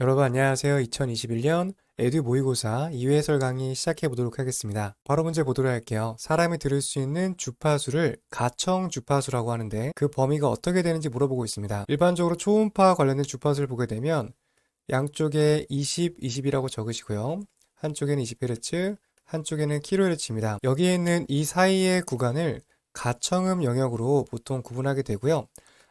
여러분 안녕하세요. 2021년 에듀 모의고사 2회 해설 강의 시작해 보도록 하겠습니다. 바로 문제 보도록 할게요. 사람이 들을 수 있는 주파수를 가청 주파수라고 하는데 그 범위가 어떻게 되는지 물어보고 있습니다. 일반적으로 초음파 관련된 주파수를 보게 되면 양쪽에 20, 20이라고 적으시고요. 한쪽에는 20Hz, 한쪽에는 kHz입니다. 여기에 있는 이 사이의 구간을 가청음 영역으로 보통 구분하게 되고요.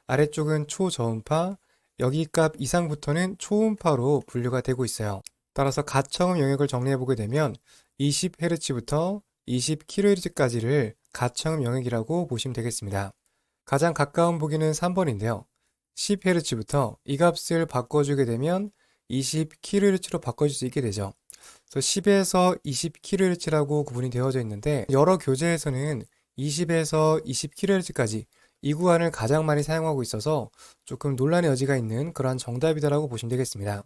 아래쪽은 초저음파, 여기 값 이상부터는 초음파로 분류가 되고 있어요. 따라서 가청음 영역을 정리해 보게 되면 20Hz부터 20kHz까지를 가청음 영역이라고 보시면 되겠습니다. 가장 가까운 보기는 3번인데요. 10Hz부터 이 값을 바꿔주게 되면 20kHz로 바꿔줄 수 있게 되죠. 그래서 10에서 20kHz라고 구분이 되어져 있는데 여러 교재에서는 20에서 20kHz까지 이 구간을 가장 많이 사용하고 있어서 조금 논란의 여지가 있는 그러한 정답이다라고 보시면 되겠습니다.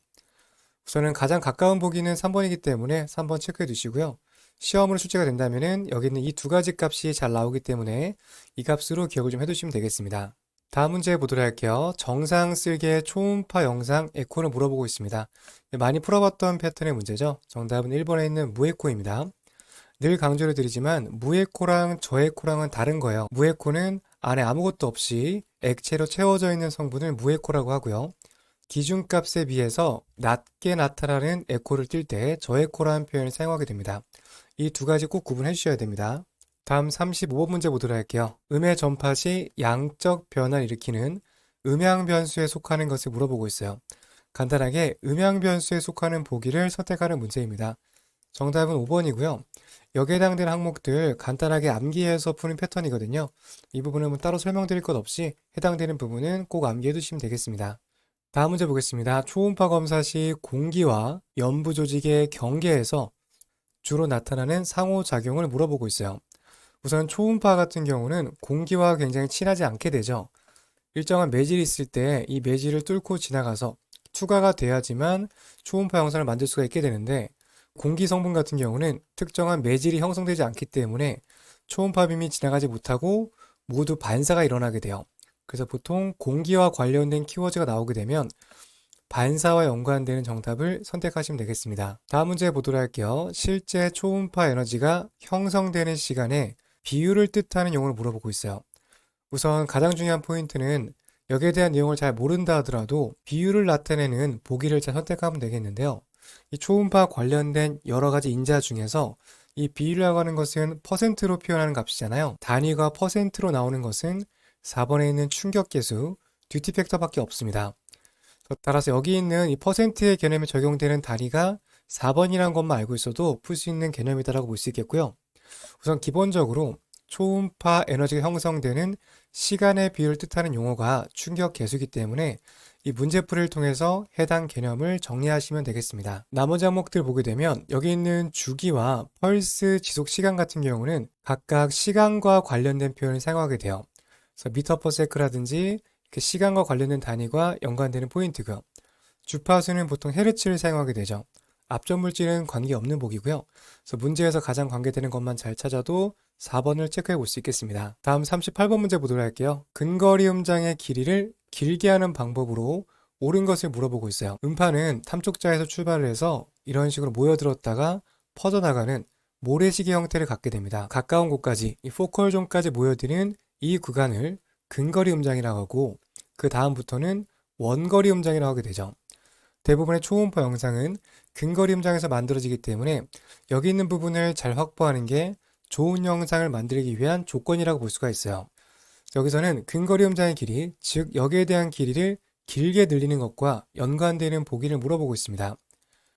우선은 가장 가까운 보기는 3번이기 때문에 3번 체크해 두시고요. 시험으로 출제가 된다면 여기 있는 이 두 가지 값이 잘 나오기 때문에 이 값으로 기억을 좀 해두시면 되겠습니다. 다음 문제 보도록 할게요. 정상 쓸개 초음파 영상 에코를 물어보고 있습니다. 많이 풀어봤던 패턴의 문제죠. 정답은 1번에 있는 무에코입니다. 늘 강조를 드리지만 무에코랑 저에코랑은 다른 거예요. 무에코는 안에 아무것도 없이 액체로 채워져 있는 성분을 무에코라고 하고요. 기준값에 비해서 낮게 나타나는 에코를 띌 때 저에코라는 표현을 사용하게 됩니다. 이 두 가지 꼭 구분해 주셔야 됩니다. 다음 35번 문제 보도록 할게요. 음의 전파 시 양적 변화를 일으키는 음향 변수에 속하는 것을 물어보고 있어요. 간단하게 음향 변수에 속하는 보기를 선택하는 문제입니다. 정답은 5번이고요. 여기에 해당되는 항목들 간단하게 암기해서 푸는 패턴이거든요. 이 부분은 따로 설명드릴 것 없이 해당되는 부분은 꼭 암기해 두시면 되겠습니다. 다음 문제 보겠습니다. 초음파 검사 시 공기와 연부 조직의 경계에서 주로 나타나는 상호작용을 물어보고 있어요. 우선 초음파 같은 경우는 공기와 굉장히 친하지 않게 되죠. 일정한 매질이 있을 때 이 매질을 뚫고 지나가서 투과가 돼야지만 초음파 영상을 만들 수가 있게 되는데 공기 성분 같은 경우는 특정한 매질이 형성되지 않기 때문에 초음파 빔이 지나가지 못하고 모두 반사가 일어나게 돼요. 그래서 보통 공기와 관련된 키워드가 나오게 되면 반사와 연관되는 정답을 선택하시면 되겠습니다. 다음 문제 보도록 할게요. 실제 초음파 에너지가 형성되는 시간에 비율을 뜻하는 용어를 물어보고 있어요. 우선 가장 중요한 포인트는 여기에 대한 내용을 잘 모른다 하더라도 비율을 나타내는 보기를 잘 선택하면 되겠는데요. 이 초음파 관련된 여러 가지 인자 중에서 이 비율이라고 하는 것은 퍼센트로 표현하는 값이잖아요. 단위가 퍼센트로 나오는 것은 4번에 있는 충격계수, 듀티 팩터밖에 없습니다. 따라서 여기 있는 이 퍼센트의 개념에 적용되는 단위가 4번이라는 것만 알고 있어도 풀 수 있는 개념이다라고 볼 수 있겠고요. 우선 기본적으로 초음파 에너지가 형성되는 시간의 비율을 뜻하는 용어가 충격 계수이기 때문에 이 문제풀이를 통해서 해당 개념을 정리하시면 되겠습니다. 나머지 항목들 보게 되면 여기 있는 주기와 펄스 지속 시간 같은 경우는 각각 시간과 관련된 표현을 사용하게 돼요. 그래서 미터 퍼 세크라든지 그 시간과 관련된 단위가 연관되는 포인트고요. 주파수는 보통 헤르츠를 사용하게 되죠. 앞전 물질은 관계없는 보기고요. 그래서 문제에서 가장 관계되는 것만 잘 찾아도 4번을 체크해 볼 수 있겠습니다. 다음 38번 문제 보도록 할게요. 근거리 음장의 길이를 길게 하는 방법으로 옳은 것을 물어보고 있어요. 음파는 탐촉자에서 출발을 해서 이런 식으로 모여들었다가 퍼져나가는 모래시계 형태를 갖게 됩니다. 가까운 곳까지, 이 포컬 존까지 모여드는 이 구간을 근거리 음장이라고 하고 그 다음부터는 원거리 음장이라고 하게 되죠. 대부분의 초음파 영상은 근거리 음장에서 만들어지기 때문에 여기 있는 부분을 잘 확보하는 게 좋은 영상을 만들기 위한 조건이라고 볼 수가 있어요. 여기서는 근거리 음장의 길이, 즉 여기에 대한 길이를 길게 늘리는 것과 연관되는 보기를 물어보고 있습니다.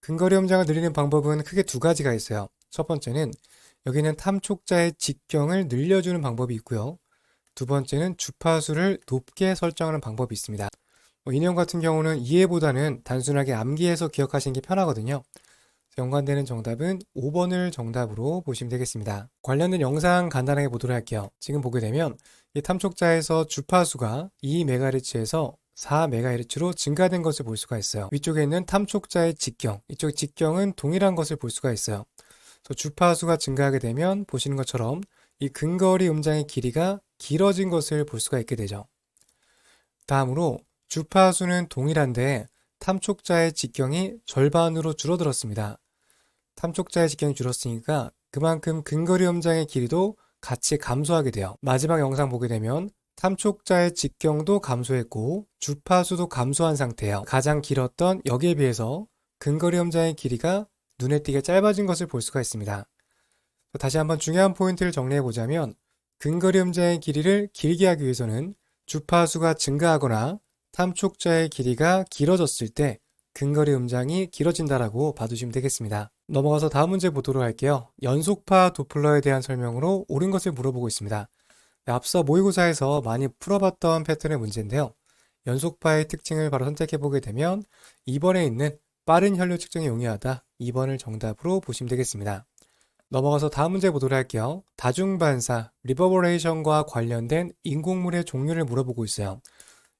근거리 음장을 늘리는 방법은 크게 두 가지가 있어요. 첫 번째는 여기는 탐촉자의 직경을 늘려주는 방법이 있고요. 두 번째는 주파수를 높게 설정하는 방법이 있습니다. 이 내용 같은 경우는 이해보다는 단순하게 암기해서 기억하시는 게 편하거든요. 연관되는 정답은 5번을 정답으로 보시면 되겠습니다. 관련된 영상 간단하게 보도록 할게요. 지금 보게 되면 이 탐촉자에서 주파수가 2MHz에서 4MHz로 증가된 것을 볼 수가 있어요. 위쪽에 있는 탐촉자의 직경, 이쪽 직경은 동일한 것을 볼 수가 있어요. 그래서 주파수가 증가하게 되면 보시는 것처럼 이 근거리 음장의 길이가 길어진 것을 볼 수가 있게 되죠. 다음으로 주파수는 동일한데 탐촉자의 직경이 절반으로 줄어들었습니다. 탐촉자의 직경이 줄었으니까 그만큼 근거리 염장의 길이도 같이 감소하게 돼요. 마지막 영상 보게 되면 탐촉자의 직경도 감소했고 주파수도 감소한 상태예요. 가장 길었던 여기에 비해서 근거리 염장의 길이가 눈에 띄게 짧아진 것을 볼 수가 있습니다. 다시 한번 중요한 포인트를 정리해 보자면 근거리 염장의 길이를 길게 하기 위해서는 주파수가 증가하거나 탐촉자의 길이가 길어졌을 때 근거리 음장이 길어진다라고 봐두시면 되겠습니다. 넘어가서 다음 문제 보도록 할게요. 연속파 도플러에 대한 설명으로 옳은 것을 물어보고 있습니다. 앞서 모의고사에서 많이 풀어봤던 패턴의 문제인데요. 연속파의 특징을 바로 선택해보게 되면 2번에 있는 빠른 혈류 측정이 용이하다. 2번을 정답으로 보시면 되겠습니다. 넘어가서 다음 문제 보도록 할게요. 다중반사, 리버버레이션과 관련된 인공물의 종류를 물어보고 있어요.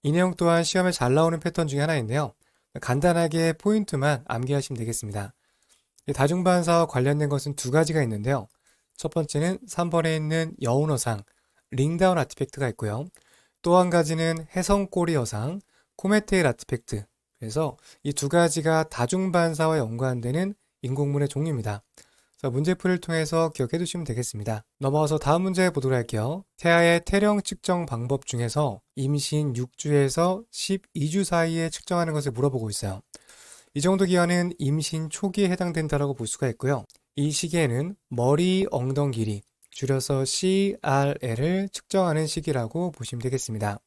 이 내용 또한 시험에 잘 나오는 패턴 중에 하나인데요. 간단하게 포인트만 암기하시면 되겠습니다. 다중반사와 관련된 것은 두 가지가 있는데요. 첫 번째는 3번에 있는 여운어상, 링다운 아티팩트가 있고요. 또 한 가지는 해성꼬리 어상, 코메테일 아티팩트. 그래서 이 두 가지가 다중반사와 연관되는 인공물의 종류입니다. 문제풀이를 통해서 기억해 두시면 되겠습니다. 넘어가서 다음 문제 보도록 할게요. 태아의 태령 측정 방법 중에서 임신 6주에서 12주 사이에 측정하는 것을 물어보고 있어요. 이 정도 기간은 임신 초기에 해당된다고 볼 수가 있고요. 이 시기에는 머리 엉덩 길이, 줄여서 CRL을 측정하는 시기라고 보시면 되겠습니다.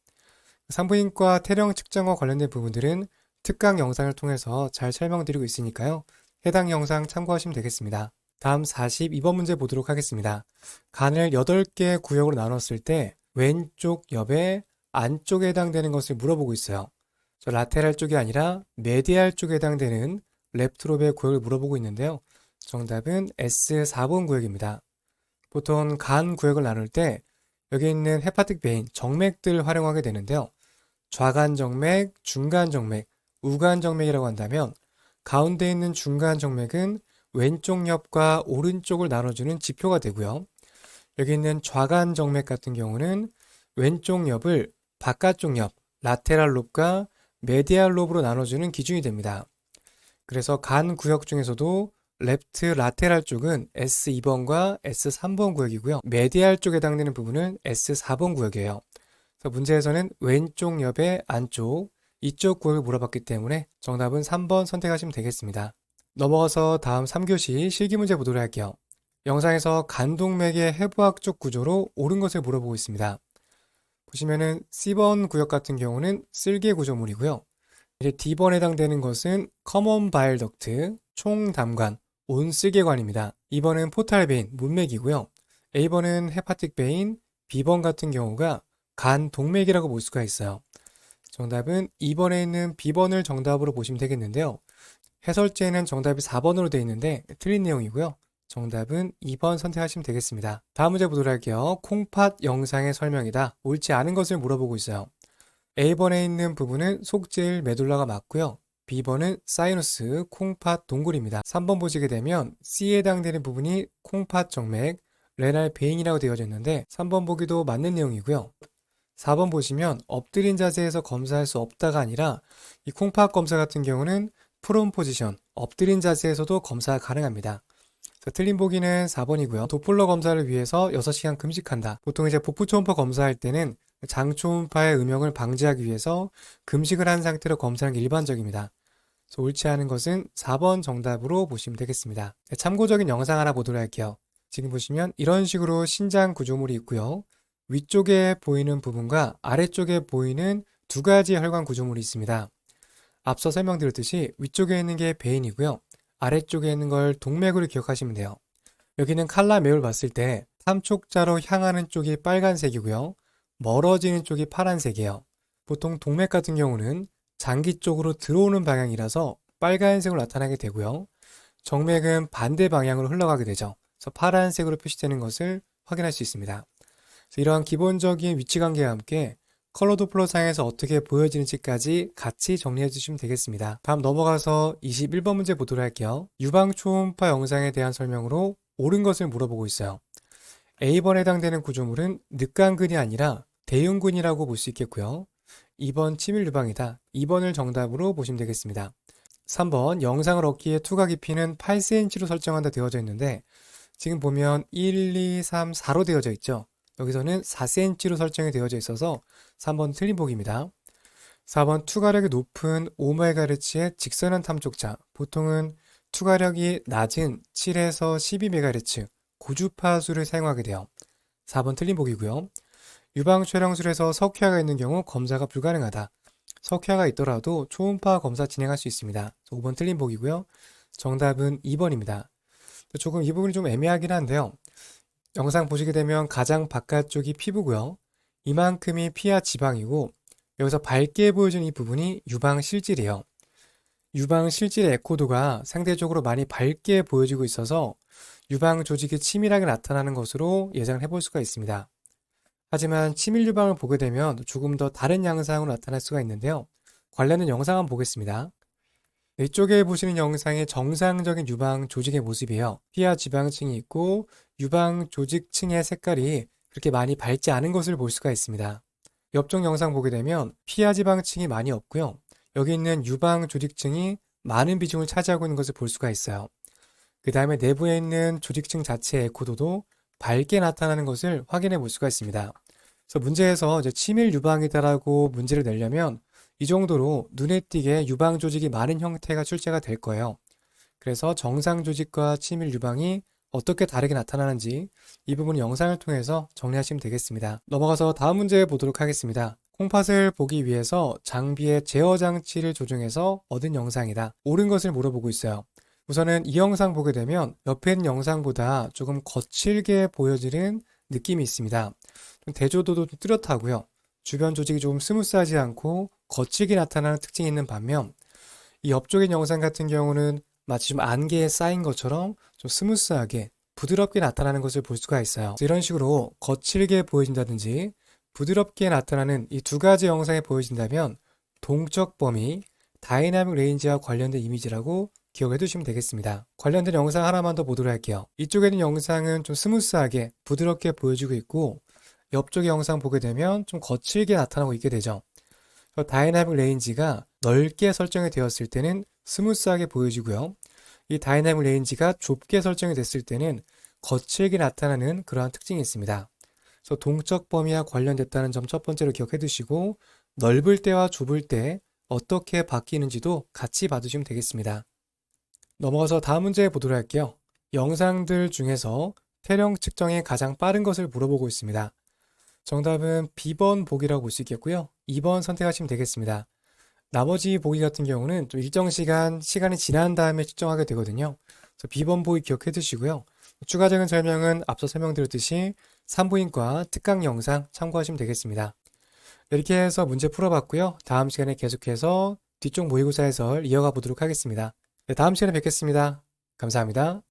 산부인과 태령 측정과 관련된 부분들은 특강 영상을 통해서 잘 설명드리고 있으니까요. 해당 영상 참고하시면 되겠습니다. 다음 42번 문제 보도록 하겠습니다. 간을 8개 구역으로 나눴을 때 왼쪽 옆에 안쪽에 해당되는 것을 물어보고 있어요. 라테랄 쪽이 아니라 메디알 쪽에 해당되는 랩트롭의 구역을 물어보고 있는데요. 정답은 S4번 구역입니다. 보통 간 구역을 나눌 때 여기 있는 헤파틱 베인, 정맥들 활용하게 되는데요. 좌간정맥, 중간정맥, 우간정맥이라고 한다면 가운데 있는 중간정맥은 왼쪽 옆과 오른쪽을 나눠주는 지표가 되고요. 여기 있는 좌간정맥 같은 경우는 왼쪽 옆을 바깥쪽 옆, 라테랄 롭과 메디알 롭으로 나눠주는 기준이 됩니다. 그래서 간 구역 중에서도 랩트 라테랄 쪽은 S2번과 S3번 구역이고요. 메디알 쪽에 해당되는 부분은 S4번 구역이에요. 그래서 문제에서는 왼쪽 옆의 안쪽, 이쪽 구역을 물어봤기 때문에 정답은 3번 선택하시면 되겠습니다. 넘어가서 다음 3교시 실기문제 보도록 할게요. 영상에서 간동맥의 해부학적 구조로 옳은 것을 물어보고 있습니다. 보시면은 C번 구역 같은 경우는 쓸개 구조물이고요. 이제 D번에 해당되는 것은 커먼 바일 덕트, 총담관, 온쓸개관입니다. 2번은 포탈 베인, 문맥이고요. A번은 헤파틱 베인, B번 같은 경우가 간 동맥이라고 볼 수가 있어요. 정답은 2번에 있는 B번을 정답으로 보시면 되겠는데요. 해설지에는 정답이 4번으로 되어 있는데 틀린 내용이고요. 정답은 2번 선택하시면 되겠습니다. 다음 문제 보도록 할게요. 콩팥 영상의 설명이다. 옳지 않은 것을 물어보고 있어요. A번에 있는 부분은 속질 메둘라가 맞고요. B번은 사이너스 콩팥 동굴입니다. 3번 보시게 되면 C에 해당되는 부분이 콩팥 정맥, 레날 베인이라고 되어져 있는데 3번 보기도 맞는 내용이고요. 4번 보시면 엎드린 자세에서 검사할 수 없다가 아니라 이 콩팥 검사 같은 경우는 프론 포지션, 엎드린 자세에서도 검사가 가능합니다. 틀린 보기는 4번이고요. 도플러 검사를 위해서 6시간 금식한다. 보통 이제 복부 초음파 검사할 때는 장 초음파의 음영을 방지하기 위해서 금식을 한 상태로 검사하는 게 일반적입니다. 그래서 옳지 않은 것은 4번 정답으로 보시면 되겠습니다. 참고적인 영상 하나 보도록 할게요. 지금 보시면 이런 식으로 신장 구조물이 있고요. 위쪽에 보이는 부분과 아래쪽에 보이는 두 가지 혈관 구조물이 있습니다. 앞서 설명드렸듯이 위쪽에 있는 게 베인이고요. 아래쪽에 있는 걸 동맥으로 기억하시면 돼요. 여기는 칼라매울 봤을 때 탐촉자로 향하는 쪽이 빨간색이고요. 멀어지는 쪽이 파란색이에요. 보통 동맥 같은 경우는 장기 쪽으로 들어오는 방향이라서 빨간색으로 나타나게 되고요. 정맥은 반대 방향으로 흘러가게 되죠. 그래서 파란색으로 표시되는 것을 확인할 수 있습니다. 이러한 기본적인 위치관계와 함께 컬러 도플러 상에서 어떻게 보여지는지까지 같이 정리해 주시면 되겠습니다. 다음 넘어가서 21번 문제 보도록 할게요. 유방 초음파 영상에 대한 설명으로 옳은 것을 물어보고 있어요. A번에 해당되는 구조물은 늑간근이 아니라 대흉근이라고 볼 수 있겠고요. 2번 치밀 유방이다. 2번을 정답으로 보시면 되겠습니다. 3번 영상을 얻기에 투과 깊이는 8cm로 설정한다 되어져 있는데 지금 보면 1, 2, 3, 4로 되어져 있죠. 여기서는 4cm로 설정이 되어져 있어서 3번 틀린 보기입니다. 4번 투과력이 높은 5MHz의 직선형 탐촉자, 보통은 투과력이 낮은 7에서 12MHz 고주파수를 사용하게 돼요. 4번 틀린 보기고요. 유방 촬영술에서 석회화가 있는 경우 검사가 불가능하다. 석회화가 있더라도 초음파 검사 진행할 수 있습니다. 5번 틀린 보기고요. 정답은 2번입니다. 조금 이 부분이 좀 애매하긴 한데요. 영상 보시게 되면 가장 바깥쪽이 피부고요. 이만큼이 피하 지방이고 여기서 밝게 보여주는 이 부분이 유방 실질이에요. 유방 실질의 에코도가 상대적으로 많이 밝게 보여지고 있어서 유방 조직이 치밀하게 나타나는 것으로 예상을 해볼 수가 있습니다. 하지만 치밀 유방을 보게 되면 조금 더 다른 양상으로 나타날 수가 있는데요. 관련된 영상 한번 보겠습니다. 이쪽에 보시는 영상의 정상적인 유방 조직의 모습이에요. 피하 지방층이 있고 유방 조직층의 색깔이 그렇게 많이 밝지 않은 것을 볼 수가 있습니다. 옆쪽 영상 보게 되면 피하 지방층이 많이 없고요. 여기 있는 유방 조직층이 많은 비중을 차지하고 있는 것을 볼 수가 있어요. 그 다음에 내부에 있는 조직층 자체의 에코도도 밝게 나타나는 것을 확인해 볼 수가 있습니다. 그래서 문제에서 이제 치밀 유방이다라고 문제를 내려면 이 정도로 눈에 띄게 유방 조직이 많은 형태가 출제가 될 거예요. 그래서 정상 조직과 치밀 유방이 어떻게 다르게 나타나는지 이 부분 영상을 통해서 정리하시면 되겠습니다. 넘어가서 다음 문제 보도록 하겠습니다. 콩팥을 보기 위해서 장비의 제어 장치를 조정해서 얻은 영상이다. 옳은 것을 물어보고 있어요. 우선은 이 영상 보게 되면 옆에 있는 영상보다 조금 거칠게 보여지는 느낌이 있습니다. 좀 대조도도 좀 뚜렷하고요. 주변 조직이 조금 스무스하지 않고 거칠게 나타나는 특징이 있는 반면 이 옆쪽의 영상 같은 경우는 마치 좀 안개에 쌓인 것처럼 좀 스무스하게 부드럽게 나타나는 것을 볼 수가 있어요. 이런 식으로 거칠게 보여진다든지 부드럽게 나타나는 이 두 가지 영상이 보여진다면 동적 범위, 다이나믹 레인지와 관련된 이미지라고 기억해 두시면 되겠습니다. 관련된 영상 하나만 더 보도록 할게요. 이쪽에 있는 영상은 좀 스무스하게 부드럽게 보여지고 있고 옆쪽의 영상 보게 되면 좀 거칠게 나타나고 있게 되죠. 다이나믹 레인지가 넓게 설정이 되었을 때는 스무스하게 보여지고요. 이 다이나믹 레인지가 좁게 설정이 됐을 때는 거칠게 나타나는 그러한 특징이 있습니다. 그래서 동적 범위와 관련됐다는 점 첫 번째로 기억해 두시고 넓을 때와 좁을 때 어떻게 바뀌는지도 같이 봐두시면 되겠습니다. 넘어가서 다음 문제 보도록 할게요. 영상들 중에서 태령 측정이 가장 빠른 것을 물어보고 있습니다. 정답은 B번 보기라고 볼 수 있겠고요. 2번 선택하시면 되겠습니다. 나머지 보기 같은 경우는 좀 일정 시간이 지난 다음에 측정하게 되거든요. 그래서 B번 보기 기억해 두시고요. 추가적인 설명은 앞서 설명드렸듯이 산부인과 특강 영상 참고하시면 되겠습니다. 이렇게 해서 문제 풀어봤고요. 다음 시간에 계속해서 뒤쪽 모의고사 해설 이어가 보도록 하겠습니다. 네, 다음 시간에 뵙겠습니다. 감사합니다.